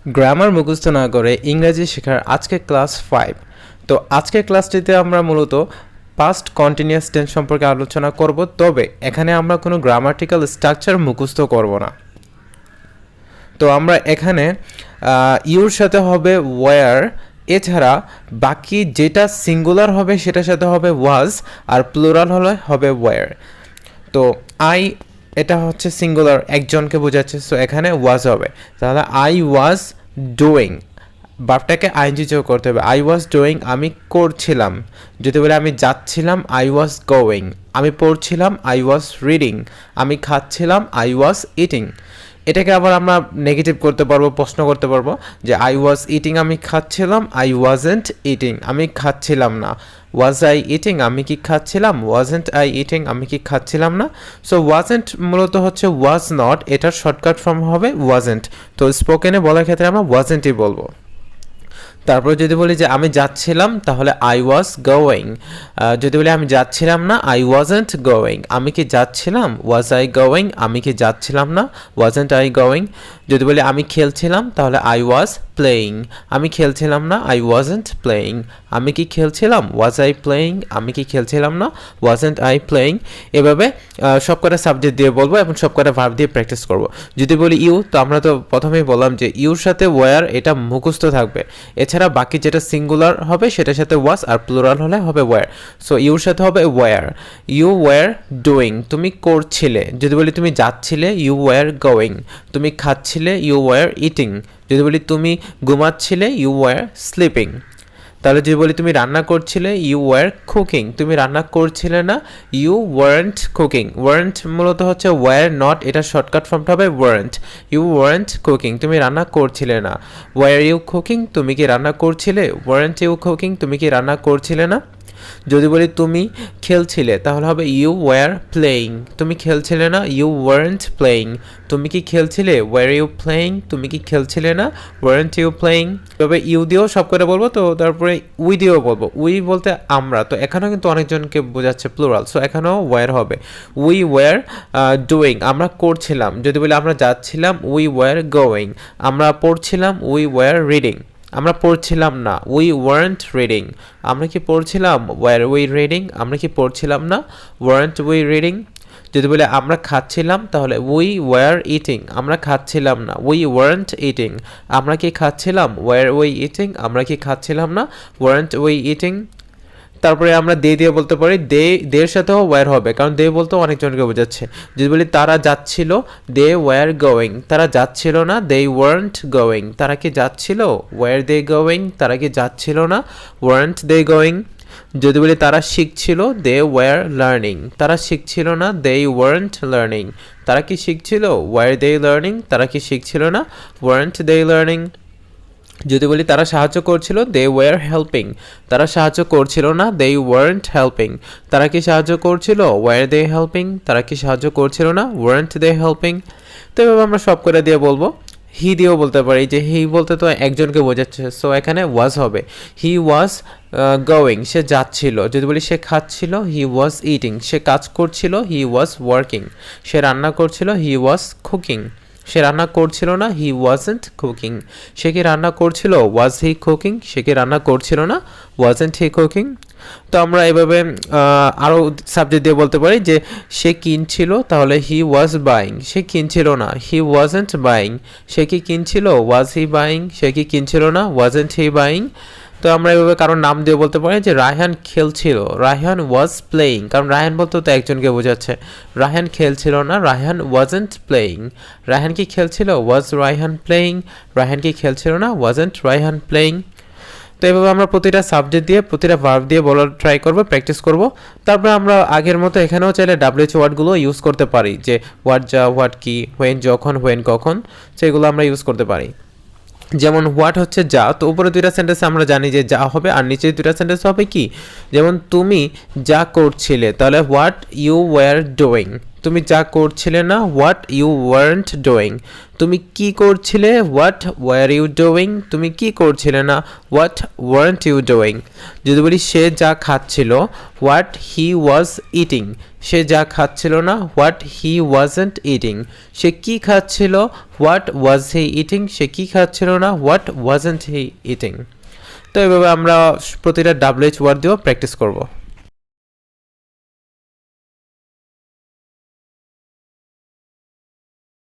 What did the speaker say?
Grammar মুখস্থ না করে ইংরেজি শেখার আজকে ক্লাস 5। তো আজকের ক্লাসটিতে আমরা মূলত পাস্ট কন্টিনিউয়াস টেন্স সম্পর্কে আলোচনা করব, তবে এখানে আমরা কোনো গ্রামাটিক্যাল স্ট্রাকচার মুখস্থ করব না। তো আমরা এখানে ইউর সাথে হবে ওয়ার, এছাড়া বাকি যেটা সিঙ্গুলার হবে সেটার সাথে হবে ওয়াজ, আর প্লুরাল হলে হবে ওয়ার। তো আই এটা হচ্ছে সিঙ্গুলার, একজনকে বোঝাচ্ছে, সো এখানে ওয়াজ হবে। তাহলে আই ওয়াজ ডুইং, ভার্বটাকে আইএনজি যোগ করতে হবে। আই ওয়াজ ডুইং, আমি করছিলাম। যদি বলে আমি যাচ্ছিলাম, আই ওয়াজ গোয়িং। আমি পড়ছিলাম, আই ওয়াজ রিডিং। আমি খাচ্ছিলাম, আই ওয়াজ ইটিং। এটাকে আবার আমরা নেগেটিভ করতে পারবো, প্রশ্ন করতে পারবো যে আই ওয়াজ ইটিং, আমি খাচ্ছিলাম, আই ওয়াজেন্ট ইটিং, আমি খাচ্ছিলাম না। ওয়াজ আই ইটিং, আমি কি খাচ্ছিলাম? ওয়াজেন্ট আই ইটিং, আমি কি খাচ্ছিলাম না? সো ওয়াজেন্ট মূলত হচ্ছে ওয়াজ নট, এটার শর্টকাট ফর্ম হবে ওয়াজেন্ট। তো স্পোকেনে বলার ক্ষেত্রে আমরা ওয়াজেন্টই বলবো। তারপর যদি বলি যে আমি যাচ্ছিলাম, তাহলে আই ওয়াজ গোয়িং। যদি বলি আমি যাচ্ছিলাম না, আই ওয়াজেন্ট গোয়িং। আমি কি যাচ্ছিলাম? ওয়াজ আই গোয়িং, আমি কি যাচ্ছিলাম না? Wasn't I going. যদি বলি আমি খেলছিলাম, তাহলে আই ওয়াজ প্লেয়িং। আমি খেলছিলাম না, আই ওয়াজেন্ট প্লেয়িং। আমি কি খেলছিলাম? Was I playing. আমি কি খেলছিলাম না? Wasn't I playing. এভাবে সব কটা সাবজেক্ট দিয়ে বলবো এবং সব কটা ভার্ব দিয়ে প্র্যাকটিস করব। যদি বলি ইউ, তো আমরা তো প্রথমেই বললাম যে ইউর সাথে ওয়ার, এটা মুখস্থ থাকবে। এছাড়া বাকি যেটা সিঙ্গুলার হবে সেটার সাথে ওয়াজ, আর প্লুরাল হলে হবে ওয়ার। সো ইউর সাথে হবে ওয়ার। ইউ ওয়ার ডুইং, তুমি করছিলে। যদি বলি তুমি যাচ্ছিলে, ইউ ওয়ার গোয়িং। তুমি খাচ্ছিলে, ইউ ওয়ার ইটিং। যদি বলি তুমি ঘুমাচ্ছিলে, ইউ ওয়ার স্লিপিং। তাহলে যদি বলি তুমি রান্না করছিলে, ইউ ওয়ার কুকিং। তুমি রান্না করছিলে না, ইউ ওয়ারেন্ট কুকিং। ওয়ারেন্ট মূলত হচ্ছে ওয়ার নট, এটা শর্টকাট ফর্মটা হবে ওয়ারেন্ট। ইউ ওয়ারেন্ট কুকিং, তুমি রান্না করছিলে না। ওয়ার ইউ কুকিং, তুমি কি রান্না করছিলে? ওয়ারেন্ট ইউ কুকিং, তুমি কি রান্না করছিলে না? যদি বলি তুমি খেলছিলে, তাহলে হবে ইউ ওয়ার প্লেয়িং। তুমি খেলছিলে না, ইউ ওয়ারেন্ট প্লেয়িং। তুমি কি খেলছিলে? ওয়ার ইউ প্লেয়িং, তুমি কি খেলছিলে না? Weren't you playing. তবে ইউ দিয়েও সব করে বলবো, তো তারপরে উই দিয়েও বলবো। উই বলতে আমরা, তো এখানেও কিন্তু অনেকজনকে বোঝাচ্ছে প্লুরাল, সো এখানেও ওয়ার হবে। উই ওয়ার ডুইং, আমরা করছিলাম। যদি বলি আমরা যাচ্ছিলাম, উই ওয়ার গোয়িং। আমরা পড়ছিলাম, উই ওয়ার রিডিং। আমরা পড়ছিলাম না, উই ওয়ারেন্ট রিডিং। আমরা কি পড়ছিলাম? Were we reading. আমরা কি পড়ছিলাম না? Weren't we reading. যদি বলে আমরা খাচ্ছিলাম, তাহলে উই ওয়ার ইটিং। আমরা খাচ্ছিলাম না, উই ওয়ারেন্ট ইটিং। আমরা কি খাচ্ছিলাম? Were we eating. আমরা কি খাচ্ছিলাম না? Weren't we eating. তারপরে আমরা দে দিয়ে বলতে পারি, দের সাথেও ওয়ার হবে, কারণ দে বলতে অনেকজনকে বোঝাচ্ছে। যদি বলি তারা যাচ্ছিল, দে ওয়ার গোয়িং। তারা যাচ্ছিল না, দে ওয়ারেন্ট গোয়িং। তারা কি যাচ্ছিল? Were they going. তারা কি যাচ্ছিল না? Weren't they going. যদি বলি তারা শিখছিল, দে ওয়ার লার্নিং। তারা শিখছিল না, দে ওয়ারেন্ট লার্নিং। তারা কি শিখছিল? ওয়ার দে লার্নিং। তারা কি শিখছিল না? ওয়ারেন্ট দে লার্নিং। যদি বলি তারা সাহায্য করছিল, দে ওয়ার হেল্পিং। তারা সাহায্য করছিল না, দে ওয়ারেন্ট হেল্পিং। তারা কি সাহায্য করছিল? ওয়ার দে হেল্পিং। তারা কি সাহায্য করছিল না? ওয়ারেন্ট দে হেল্পিং। তো এভাবে আমরা সব করে দিয়ে বলবো। হি দিয়েও বলতে পারি, যে হি বলতে তো একজনকে বোঝাচ্ছে, সো এখানে ওয়াজ হবে। হি ওয়াজ গোয়িং, সে যাচ্ছিল। যদি বলি সে খাচ্ছিল, হি ওয়াজ ইটিং। সে কাজ করছিল, হি ওয়াজ ওয়ার্কিং। সে রান্না করছিল, হি ওয়াজ কুকিং। সে রান্না করছিল না, হি ওয়াজেন্ট কুকিং। সে কি রান্না করছিল? ওয়াজ হি কুকিং। সে কি রান্না করছিল না? ওয়াজেন্ট হি কুকিং। তো আমরা এভাবে আরও সাবজেক্ট দিয়ে বলতে পারি যে সে কিনছিল, তাহলে হি ওয়াজ বাইং। সে কিনছিল না, হি ওয়াজেন্ট বাইং। সে কি কিনছিল? ওয়াজ হি বাইং। সে কি কিনছিল না? ওয়াজেন্ট হি বাইং। তো আমরা এভাবে কারোর নাম দিয়ে বলতে পারি যে রায়হান খেলছিল, রায়হান ওয়াজ প্লেয়িং, কারণ রায়হান বলতে তো একজনকে বোঝাচ্ছে। রায়হান খেলছিল না, রায়হান ওয়াজেন্ট প্লেয়িং। রায়হান কি খেলছিল? ওয়াজ রায়হান প্লেয়িং। রায়হান কি খেলছিল না? Wasn't Raihan playing. তো এভাবে আমরা প্রতিটা সাবজেক্ট দিয়ে, প্রতিটা ভার্ব দিয়ে বলার ট্রাই করব, প্র্যাকটিস করব। তারপরে আমরা আগের মতো এখানেও চাইলে ডাব্লিউএইচ ওয়ার্ডগুলো ইউজ করতে পারি, যে হোয়াট, যা, হোয়াট কি, হোয়েন যখন, হোয়েন কখন, সেগুলো আমরা ইউজ করতে পারি। যেমন হোয়াট হচ্ছে যা, তো উপরে দুইটা সেন্টেন্স আমরা জানি যে যা হবে, আর নিচে দুইটা সেন্টেন্স হবে কি, যেমন তুমি যা করছিলে, তাহলে হোয়াট ইউ ওয়ার ডুইং। তুমি যা করছিলে না, হোয়াট ইউ ওয়ারেন্ট ডুইং। তুমি কি করছিলে, হোয়াট ওয়ার ইউ ডুইং। তুমি কি করছিলে না, হোয়াট ওয়ারেন্ট ইউ ডুইং। যদি বলি সে যা খাচ্ছিল, হোয়াট হি ওয়াজ ইটিং। সে যা খাচ্ছিল না, হোয়াট হি ওয়াজন্ট ইটিং। সে কি খাচ্ছিল, হোয়াট ওয়াজ হি ইটিং। সে কি খাচ্ছিল না, হোয়াট ওয়াজন্ট হি ইটিং। তো এভাবে আমরা প্রতিটা WH ওয়ার্ড দিয়েও প্র্যাকটিস করব।